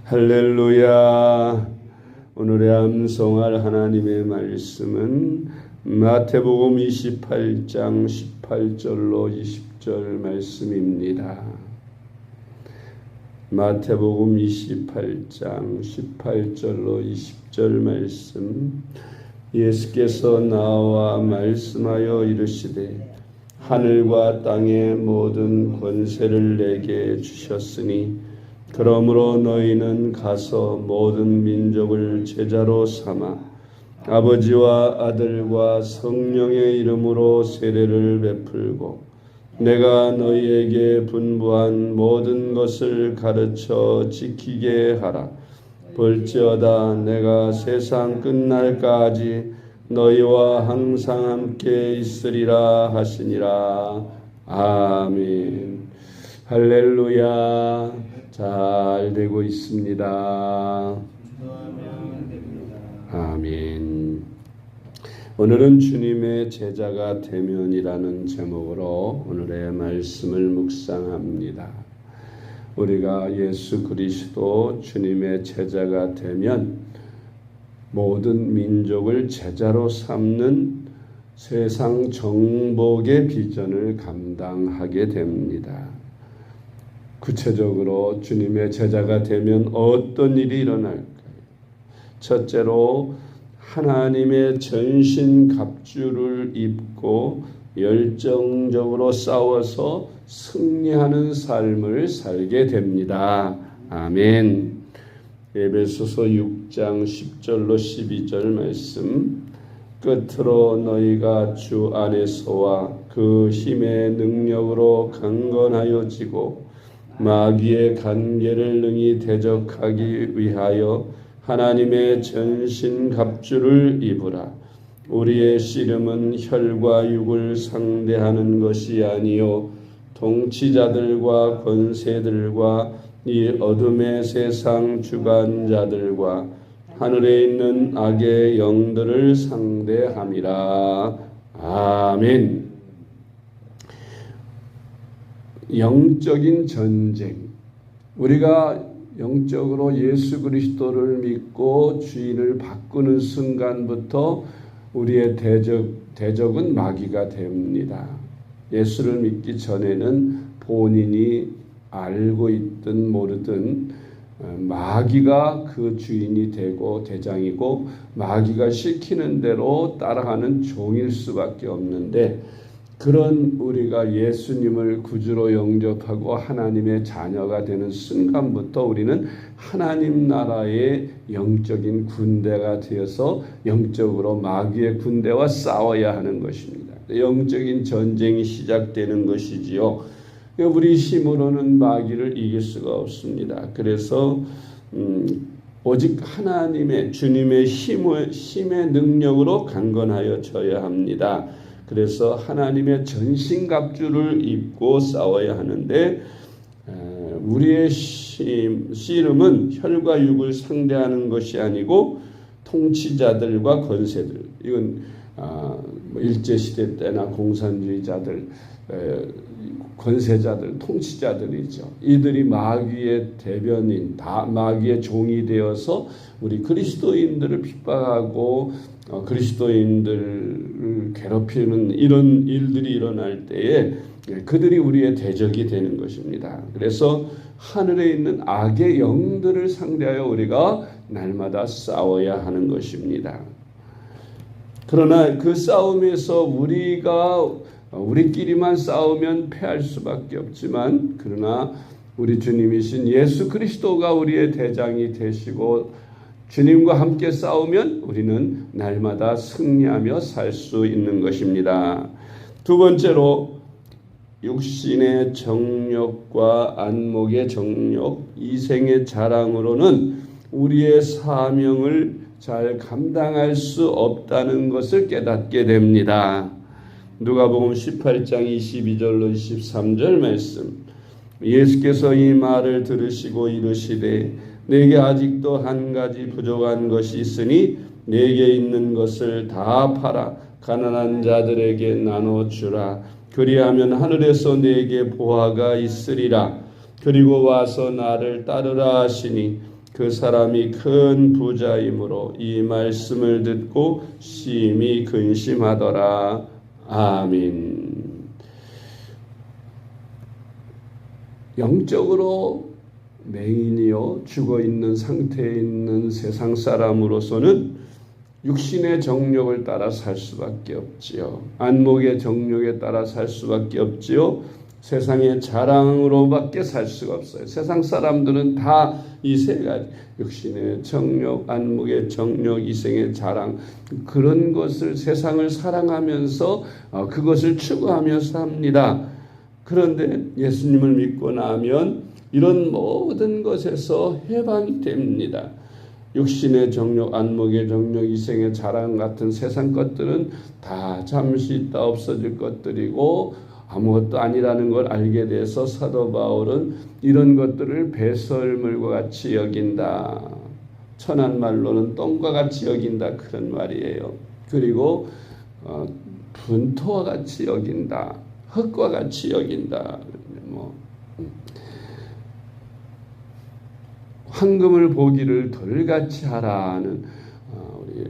할렐루야. 오늘의 암송할 하나님의 말씀은 마태복음 28장 18절로 20절 말씀입니다. 마태복음 28장 18절로 20절 말씀. 예수께서 나와 말씀하여 이르시되 하늘과 땅의 모든 권세를 내게 주셨으니 그러므로 너희는 가서 모든 민족을 제자로 삼아 아버지와 아들과 성령의 이름으로 세례를 베풀고 내가 너희에게 분부한 모든 것을 가르쳐 지키게 하라. 볼지어다 내가 세상 끝날까지 너희와 항상 함께 있으리라 하시니라. 아멘. 할렐루야. 잘 되고 있습니다. 아멘. 오늘은 주님의 제자가 되면이라는 제목으로 오늘의 말씀을 묵상합니다. 우리가 예수 그리스도 주님의 제자가 되면 모든 민족을 제자로 삼는 세상 정복의 비전을 감당하게 됩니다. 구체적으로 주님의 제자가 되면 어떤 일이 일어날까요? 첫째로 하나님의 전신갑주를 입고 열정적으로 싸워서 승리하는 삶을 살게 됩니다. 아멘. 에베소서 6장 10절로 12절 말씀. 끝으로 너희가 주 안에서와 그 힘의 능력으로 강건하여 지고 마귀의 간계를 능히 대적하기 위하여 하나님의 전신갑주를 입으라. 우리의 씨름은 혈과 육을 상대하는 것이 아니요 통치자들과 권세들과 이 어둠의 세상 주관자들과 하늘에 있는 악의 영들을 상대함이라. 아멘. 영적인 전쟁. 우리가 영적으로 예수 그리스도를 믿고 주인을 바꾸는 순간부터 우리의 대적은 마귀가 됩니다. 예수를 믿기 전에는 본인이 알고 있든 모르든 마귀가 그 주인이 되고 대장이고 마귀가 시키는 대로 따라가는 종일 수밖에 없는데, 그런 우리가 예수님을 구주로 영접하고 하나님의 자녀가 되는 순간부터 우리는 하나님 나라의 영적인 군대가 되어서 영적으로 마귀의 군대와 싸워야 하는 것입니다. 영적인 전쟁이 시작되는 것이지요. 우리 힘으로는 마귀를 이길 수가 없습니다. 그래서 오직 하나님의 주님의 힘의 능력으로 강건하여 져야 합니다. 그래서 하나님의 전신갑주를 입고 싸워야 하는데, 우리의 씨름은 혈과 육을 상대하는 것이 아니고 통치자들과 권세들, 이건 일제시대 때나 공산주의자들, 권세자들, 통치자들이죠. 이들이 마귀의 대변인, 다 마귀의 종이 되어서 우리 그리스도인들을 핍박하고 그리스도인들을 괴롭히는 이런 일들이 일어날 때에 그들이 우리의 대적이 되는 것입니다. 그래서 하늘에 있는 악의 영들을 상대하여 우리가 날마다 싸워야 하는 것입니다. 그러나 그 싸움에서 우리끼리만 싸우면 패할 수밖에 없지만, 그러나 우리 주님이신 예수 그리스도가 우리의 대장이 되시고 주님과 함께 싸우면 우리는 날마다 승리하며 살 수 있는 것입니다. 두 번째로 육신의 정욕과 안목의 정욕, 이생의 자랑으로는 우리의 사명을 잘 감당할 수 없다는 것을 깨닫게 됩니다. 누가복음 18장 22절로 23절 말씀. 예수께서 이 말을 들으시고 이르시되 내게 아직도 한 가지 부족한 것이 있으니 내게 있는 것을 다 팔아 가난한 자들에게 나눠주라. 그리하면 하늘에서 내게 보화가 있으리라. 그리고 와서 나를 따르라 하시니 그 사람이 큰 부자이므로 이 말씀을 듣고 심히 근심하더라. 아멘. 영적으로 맹인이요 죽어 있는 상태에 있는 세상 사람으로서는 육신의 정욕을 따라 살 수밖에 없지요. 안목의 정욕에 따라 살 수밖에 없지요. 세상의 자랑으로밖에 살 수가 없어요. 세상 사람들은 다 이 세 가지, 육신의 정욕, 안목의 정욕, 이생의 자랑, 그런 것을, 세상을 사랑하면서 그것을 추구하며 삽니다. 그런데 예수님을 믿고 나면 이런 모든 것에서 해방이 됩니다. 육신의 정욕, 안목의 정욕, 이생의 자랑 같은 세상 것들은 다 잠시 있다 없어질 것들이고 아무것도 아니라는 걸 알게 돼서 사도 바울은 이런 것들을 배설물과 같이 여긴다. 천한 말로는 똥과 같이 여긴다. 그런 말이에요. 그리고 분토와 같이 여긴다. 흙과 같이 여긴다. 황금을 보기를 돌같이 하라는 우리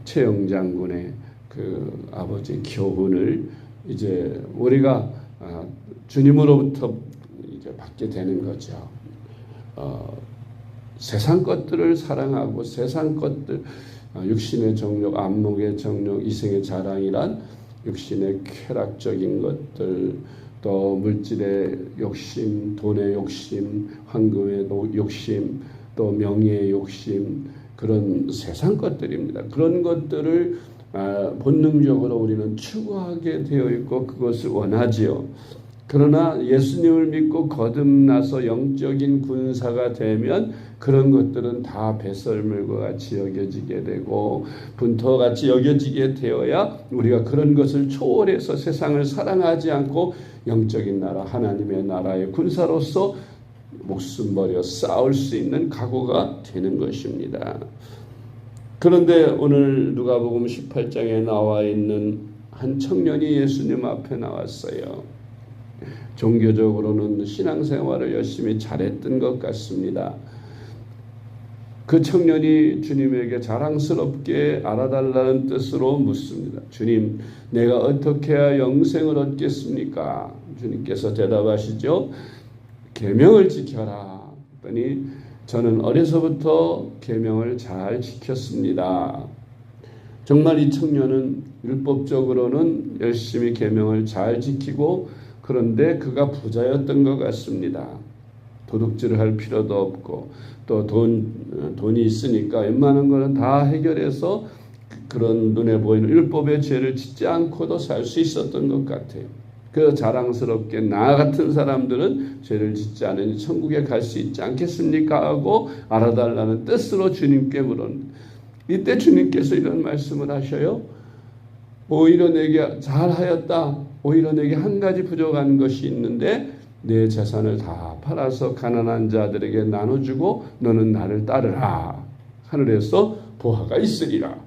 최영 장군의 그 아버지 교훈을 이제 우리가 주님으로부터 이제 받게 되는 거죠. 세상 것들을 사랑하고 세상 것들, 육신의 정욕, 안목의 정욕, 이생의 자랑이란 육신의 쾌락적인 것들, 또 물질의 욕심, 돈의 욕심, 황금의 욕심, 또 명예의 욕심, 그런 세상 것들입니다. 그런 것들을 본능적으로 우리는 추구하게 되어 있고 그것을 원하지요. 그러나 예수님을 믿고 거듭나서 영적인 군사가 되면 그런 것들은 다 배설물과 같이 여겨지게 되고 분토와 같이 여겨지게 되어야 우리가 그런 것을 초월해서 세상을 사랑하지 않고 영적인 나라, 하나님의 나라의 군사로서 목숨 버려 싸울 수 있는 각오가 되는 것입니다. 그런데 오늘 누가복음 18장에 나와 있는 한 청년이 예수님 앞에 나왔어요. 종교적으로는 신앙생활을 열심히 잘했던 것 같습니다. 그 청년이 주님에게 자랑스럽게 알아달라는 뜻으로 묻습니다. 주님, 내가 어떻게 해야 영생을 얻겠습니까? 주님께서 대답하시죠. 계명을 지켜라. 그랬더니 저는 어려서부터 계명을 잘 지켰습니다. 정말 이 청년은 율법적으로는 열심히 계명을 잘 지키고 그런데 그가 부자였던 것 같습니다. 도둑질을 할 필요도 없고 또 돈이 있으니까 웬만한 거는 다 해결해서 그런 눈에 보이는 율법의 죄를 짓지 않고도 살 수 있었던 것 같아요. 그 자랑스럽게 나 같은 사람들은 죄를 짓지 않으니 천국에 갈 수 있지 않겠습니까? 하고 알아달라는 뜻으로 주님께 물었는데 이때 주님께서 이런 말씀을 하셔요. 오히려 내게 잘하였다. 오히려 내게 한 가지 부족한 것이 있는데 내 재산을 다 팔아서 가난한 자들에게 나눠주고 너는 나를 따르라. 하늘에서 보화가 있으리라.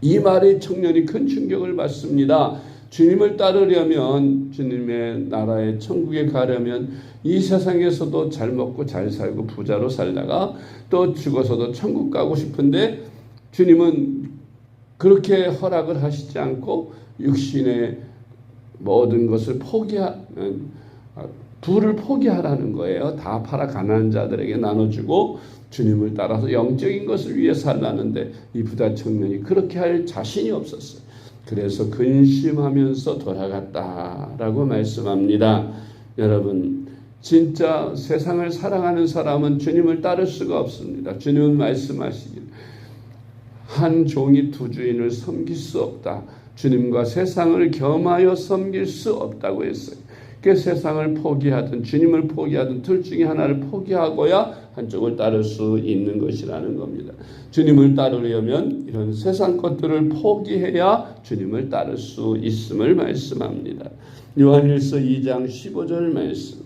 이 말에 청년이 큰 충격을 받습니다. 주님을 따르려면 주님의 나라의 천국에 가려면 이 세상에서도 잘 먹고 잘 살고 부자로 살다가 또 죽어서도 천국 가고 싶은데 주님은 그렇게 허락을 하시지 않고 육신의 모든 것을 부를 포기하라는 거예요. 다 팔아 가난한 자들에게 나눠주고 주님을 따라서 영적인 것을 위해 살라는데 이 부자 청년이 그렇게 할 자신이 없었어요. 그래서 근심하면서 돌아갔다라고 말씀합니다. 여러분, 진짜 세상을 사랑하는 사람은 주님을 따를 수가 없습니다. 주님은 말씀하시길 한 종이 두 주인을 섬길 수 없다. 주님과 세상을 겸하여 섬길 수 없다고 했어요. 그 세상을 포기하든 주님을 포기하든 둘 중에 하나를 포기하고야 한쪽을 따를 수 있는 것이라는 겁니다. 주님을 따르려면 이런 세상 것들을 포기해야 주님을 따를 수 있음을 말씀합니다. 요한일서 2장 15절 말씀.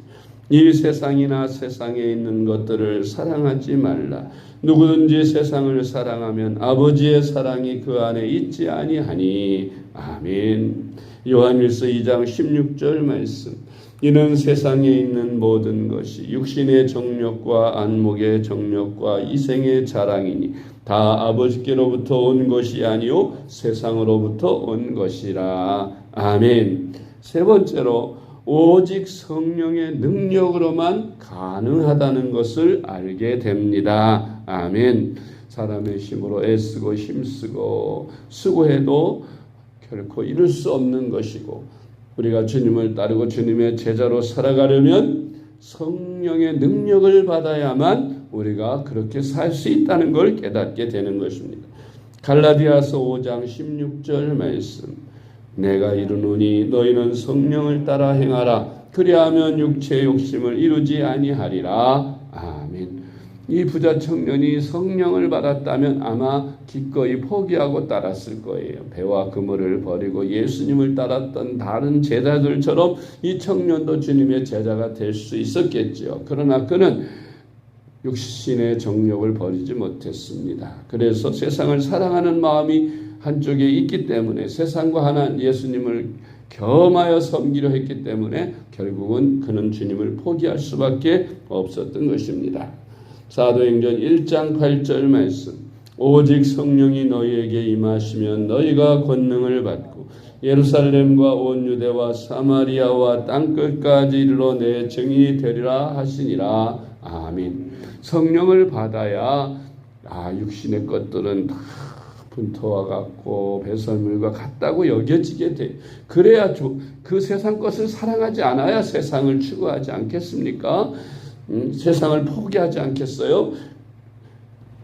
이 세상이나 세상에 있는 것들을 사랑하지 말라. 누구든지 세상을 사랑하면 아버지의 사랑이 그 안에 있지 아니하니. 아멘. 요한일서 2장 16절 말씀. 이는 세상에 있는 모든 것이 육신의 정욕과 안목의 정욕과 이생의 자랑이니 다 아버지께로부터 온 것이 아니요 세상으로부터 온 것이라. 아멘. 세 번째로 오직 성령의 능력으로만 가능하다는 것을 알게 됩니다. 아멘. 사람의 힘으로 애쓰고 힘쓰고 수고해도 결코 이룰 수 없는 것이고, 우리가 주님을 따르고 주님의 제자로 살아가려면 성령의 능력을 받아야만 우리가 그렇게 살 수 있다는 걸 깨닫게 되는 것입니다. 갈라디아서 5장 16절 말씀, 내가 이르노니 너희는 성령을 따라 행하라. 그리하면 육체의 욕심을 이루지 아니하리라. 아멘. 이 부자 청년이 성령을 받았다면 아마 기꺼이 포기하고 따랐을 거예요. 배와 그물을 버리고 예수님을 따랐던 다른 제자들처럼 이 청년도 주님의 제자가 될 수 있었겠죠. 그러나 그는 육신의 정욕을 버리지 못했습니다. 그래서 세상을 사랑하는 마음이 한쪽에 있기 때문에, 세상과 하나님 예수님을 겸하여 섬기려 했기 때문에 결국은 그는 주님을 포기할 수밖에 없었던 것입니다. 사도행전 1장 8절 말씀, 오직 성령이 너희에게 임하시면 너희가 권능을 받고 예루살렘과 온 유대와 사마리아와 땅끝까지 이르러 내 증인이 되리라 하시니라. 아멘. 성령을 받아야 육신의 것들은 다 분토와 같고 배설물과 같다고 여겨지게 돼. 그래야 그 세상 것을 사랑하지 않아야 세상을 추구하지 않겠습니까? 세상을 포기하지 않겠어요?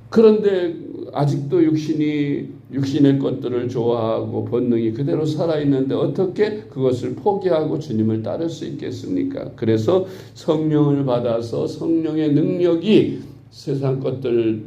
그런데 아직도 육신의 것들을 좋아하고 본능이 그대로 살아있는데 어떻게 그것을 포기하고 주님을 따를 수 있겠습니까? 그래서 성령을 받아서 성령의 능력이 세상 것들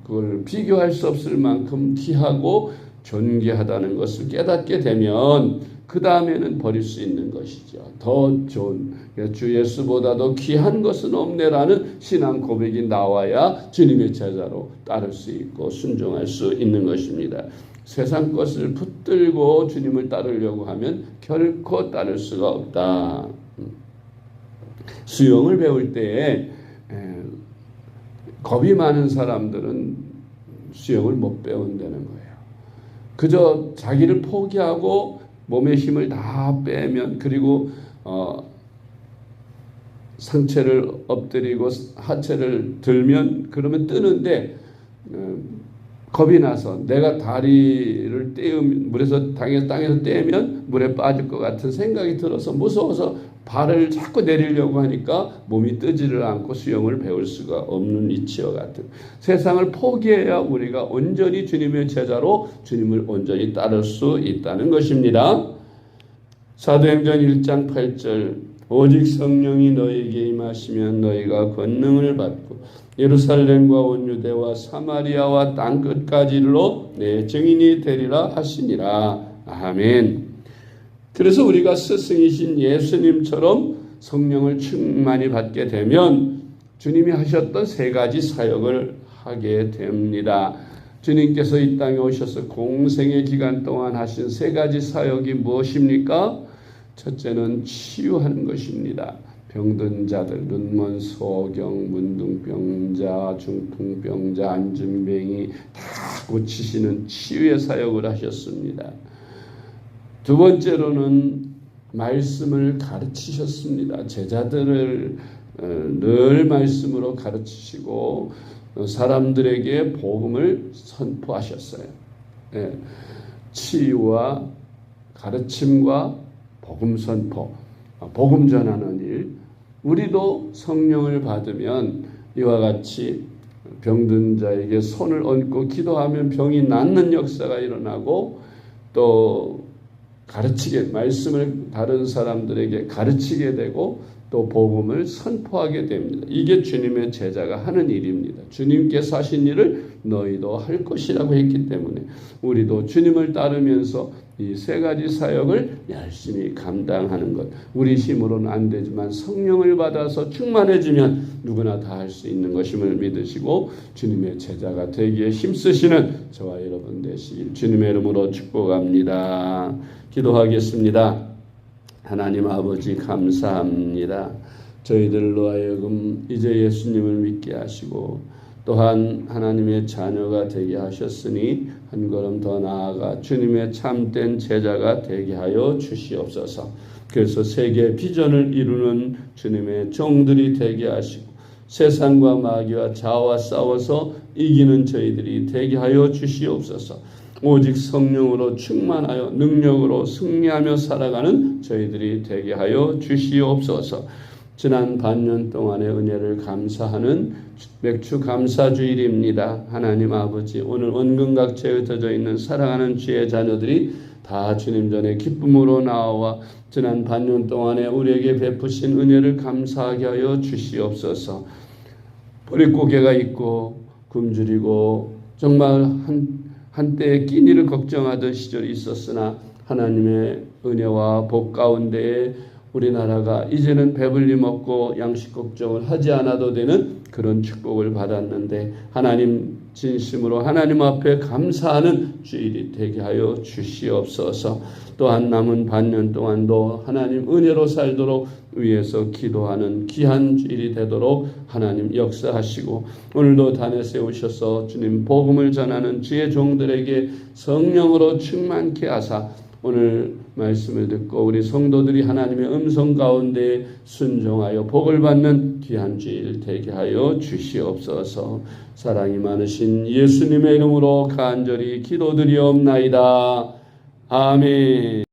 그걸 비교할 수 없을 만큼 귀하고 존귀하다는 것을 깨닫게 되면 그 다음에는 버릴 수 있는 것이죠. 더 좋은, 주 예수보다도 귀한 것은 없네라는 신앙 고백이 나와야 주님의 제자로 따를 수 있고 순종할 수 있는 것입니다. 세상 것을 붙들고 주님을 따르려고 하면 결코 따를 수가 없다. 수영을 배울 때에 겁이 많은 사람들은 수영을 못 배운다는 거예요. 그저 자기를 포기하고 몸의 힘을 다 빼면, 그리고 상체를 엎드리고 하체를 들면 그러면 뜨는데 겁이 나서 내가 다리를 물에서 땅에서 떼면 물에 빠질 것 같은 생각이 들어서 무서워서 발을 자꾸 내리려고 하니까 몸이 뜨지를 않고 수영을 배울 수가 없는 이치와 같은, 세상을 포기해야 우리가 온전히 주님의 제자로 주님을 온전히 따를 수 있다는 것입니다. 사도행전 1장 8절, 오직 성령이 너희에게 임하시면 너희가 권능을 받고 예루살렘과 온 유대와 사마리아와 땅끝까지 이르러 내 증인이 되리라 하시니라. 아멘. 그래서 우리가 스승이신 예수님처럼 성령을 충만히 받게 되면 주님이 하셨던 세 가지 사역을 하게 됩니다. 주님께서 이 땅에 오셔서 공생의 기간 동안 하신 세 가지 사역이 무엇입니까? 첫째는 치유하는 것입니다. 병든 자들, 눈먼 소경, 문둥병자, 중풍병자, 안진뱅이 다 고치시는 치유의 사역을 하셨습니다. 두 번째로는 말씀을 가르치셨습니다. 제자들을 늘 말씀으로 가르치시고 사람들에게 복음을 선포하셨어요. 치유와 가르침과 복음 선포, 복음 전하는 일. 우리도 성령을 받으면 이와 같이 병든 자에게 손을 얹고 기도하면 병이 낫는 역사가 일어나고, 또 말씀을 다른 사람들에게 가르치게 되고 또 복음을 선포하게 됩니다. 이게 주님의 제자가 하는 일입니다. 주님께서 하신 일을 너희도 할 것이라고 했기 때문에 우리도 주님을 따르면서 이 세 가지 사역을 열심히 감당하는 것, 우리 힘으로는 안 되지만 성령을 받아서 충만해지면 누구나 다 할 수 있는 것임을 믿으시고 주님의 제자가 되기에 힘쓰시는 저와 여러분 되시길 주님의 이름으로 축복합니다. 기도하겠습니다. 하나님 아버지 감사합니다. 저희들로 하여금 이제 예수님을 믿게 하시고 또한 하나님의 자녀가 되게 하셨으니 한 걸음 더 나아가 주님의 참된 제자가 되게 하여 주시옵소서. 그래서 세계 비전을 이루는 주님의 종들이 되게 하시고 세상과 마귀와 자아와 싸워서 이기는 저희들이 되게 하여 주시옵소서. 오직 성령으로 충만하여 능력으로 승리하며 살아가는 저희들이 되게 하여 주시옵소서. 지난 반년 동안의 은혜를 감사하는 맥주 감사주일입니다. 하나님 아버지, 오늘 원근각체에 흩어져 있는 사랑하는 주의 자녀들이 다 주님 전에 기쁨으로 나와 지난 반년 동안에 우리에게 베푸신 은혜를 감사하게 하여 주시옵소서. 보릿고개가 있고 굶주리고 정말 한때에 끼니를 걱정하던 시절이 있었으나 하나님의 은혜와 복 가운데에 우리나라가 이제는 배불리 먹고 양식 걱정을 하지 않아도 되는 그런 축복을 받았는데 하나님 진심으로 하나님 앞에 감사하는 주일이 되게 하여 주시옵소서. 또한 남은 반년 동안도 하나님 은혜로 살도록 위에서 기도하는 귀한 주일이 되도록 하나님 역사하시고 오늘도 단에 세우셔서 주님 복음을 전하는 주의 종들에게 성령으로 충만케 하사 오늘 말씀을 듣고 우리 성도들이 하나님의 음성 가운데 순종하여 복을 받는 귀한 주일 되게 하여 주시옵소서. 사랑이 많으신 예수님의 이름으로 간절히 기도드리옵나이다. 아멘.